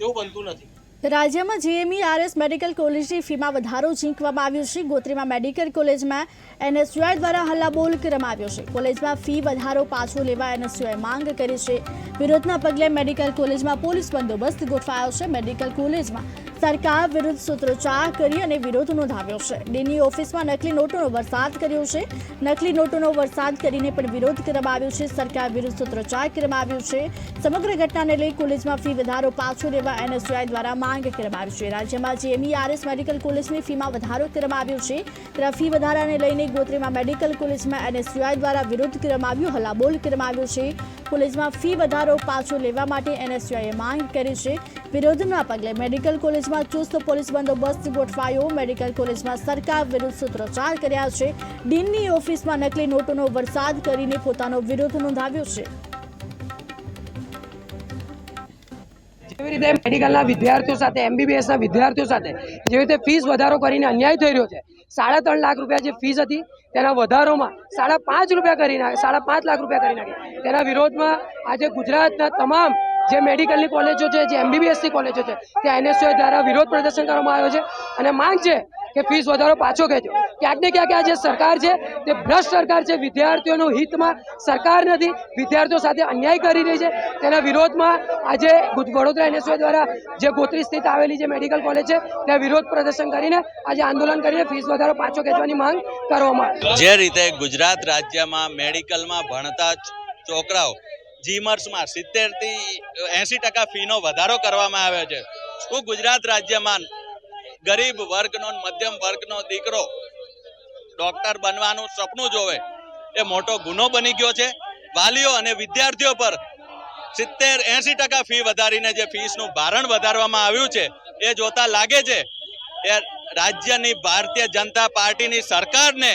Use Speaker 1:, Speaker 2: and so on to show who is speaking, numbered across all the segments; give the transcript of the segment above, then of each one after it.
Speaker 1: તેવું બનતું નથી।
Speaker 2: રાજ્યમાં જીએમઈઆરએસ મેડિકલ કોલેજની ફીમાં વધારો ઝીંકવામાં આવ્યો છે। ગોત્રીમાં મેડિકલ કોલેજમાં એનએસયુઆઈ દ્વારા હલ્લાબોલ કરવામાં આવ્યો છે। કોલેજમાં ફી વધારો પાછો લેવા એનએસયુઆઈ માંગ કરી છે। વિરોધના પગલે મેડિકલ કોલેજમાં પોલીસ બંદોબસ્ત ગોઠવાયો છે। મેડિકલ કોલેજમાં સરકાર વિરુદ્ધ સૂત્રોચ્ચાર કરી અને વિરોધ નોંધાવ્યો છે। ડીની ઓફિસમાં નકલી નોટોનો વરસાદ કર્યો છે। નકલી નોટોનો વરસાદ કરીને પણ વિરોધ કરવામાં આવ્યો છે। સરકાર વિરુદ્ધ સૂત્રોચ્ચાર કરવામાં આવ્યો છે। સમગ્ર ઘટનાને લઈ કોલેજમાં ફી વધારો પાછો લેવા એનએસયુઆઈ દ્વારા માંગ કરવામાં આવી છે। રાજ્યમાં જીએમઈઆરએસ મેડિકલ કોલેજની ફીમાં વધારો કરવામાં આવ્યો છે। ત્યારે ફી વધારાને લઈને ગોત્રીમાં મેડિકલ કોલેજમાં એનએસયુઆઈ દ્વારા વિરોધ કરવામાં આવ્યો, હલ્લાબોલ કરવામાં આવ્યો છે। કોલેજમાં ફી વધારો પાછો લેવા માટે એનએસયુઆઈએ માંગ કરી છે। વિરોધના પગલે મેડિકલ કોલેજમાં ચુસ્ત પોલીસ બંદોબસ્ત ગોઠવાયો। મેડિકલ કોલેજમાં સરકાર વિરુદ્ધ સૂત્રોચ્ચાર કર્યા છે। ડીનની ઓફિસમાં નકલી નોટોનો વરસાદ કરીને પોતાનો વિરોધ નોંધાવ્યો છે।
Speaker 3: જેવી રીતે મેડિકલના વિદ્યાર્થીઓ સાથે એમબીબીએસના વિદ્યાર્થીઓ સાથે જેવી રીતે ફીસ વધારો કરીને અન્યાય થઈ રહ્યો છે। 3.5 લાખ રૂપિયા જે ફીસ હતી તેના વધારોમાં 5.5 રૂપિયા કરી નાખે, 5.5 લાખ રૂપિયા કરી નાખે। તેના વિરોધમાં આજે ગુજરાતના તમામ જે મેડિકલની કોલેજો છે, જે એમબીબીએસની કોલેજો છે, ત્યાં એનએસયુઆઈ દ્વારા વિરોધ પ્રદર્શન કરવામાં આવ્યો છે અને માંગ છે કે ફીસ વધારો પાછો ખેંચો। ક્યાંક ને ક્યાંક આ જે સરકાર છે તે ભ્રષ્ટ સરકાર છે। વિદ્યાર્થીઓનું હિતમાં સરકાર નથી, વિદ્યાર્થીઓ સાથે અન્યાય કરી રહી છે। તેના વિરોધમાં આજે વડોદરા એનએસયુઆઈ દ્વારા જે ગોત્રી સ્થિત આવેલી જે મેડિકલ કોલેજ છે ત્યાં વિરોધ પ્રદર્શન કરીને આજે આંદોલન કરીને ફીસ વધારો પાછો ખેંચવાની માંગ કરવામાં આવી।
Speaker 4: જે રીતે ગુજરાત રાજ્યમાં મેડિકલમાં ભણતા છોકરાઓ જીમર્સમાં 70 થી 80% ફીનો વધારો કરવામાં આવ્યો છે। શું ગુજરાત રાજ્યમાં ગરીબ વર્ગનો, મધ્યમ વર્ગનો દીકરો ડોક્ટર બનવાનું સપનું જોવે એ મોટો ગુનો બની ગયો છે। વાલીઓ અને વિદ્યાર્થીઓ પર 70-80% ફી વધારીને જે ફીસનું ભારણ વધારવામાં આવ્યું છે એ જોતા લાગે છે કે રાજ્યની ભારતીય જનતા પાર્ટીની સરકારને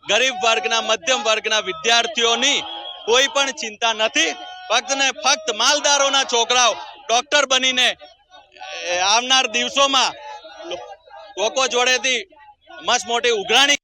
Speaker 4: ગરીબ વર્ગના, મધ્યમ વર્ગના વિદ્યાર્થીઓની કોઈ પણ ચિંતા નથી। ફક્ત ને ફક્ત માલદારોના છોકરાઓ ડોક્ટર બનીને આવનાર દિવસોમાં લોકો જોડેથી મસ્ત મોટી ઉઘરાણી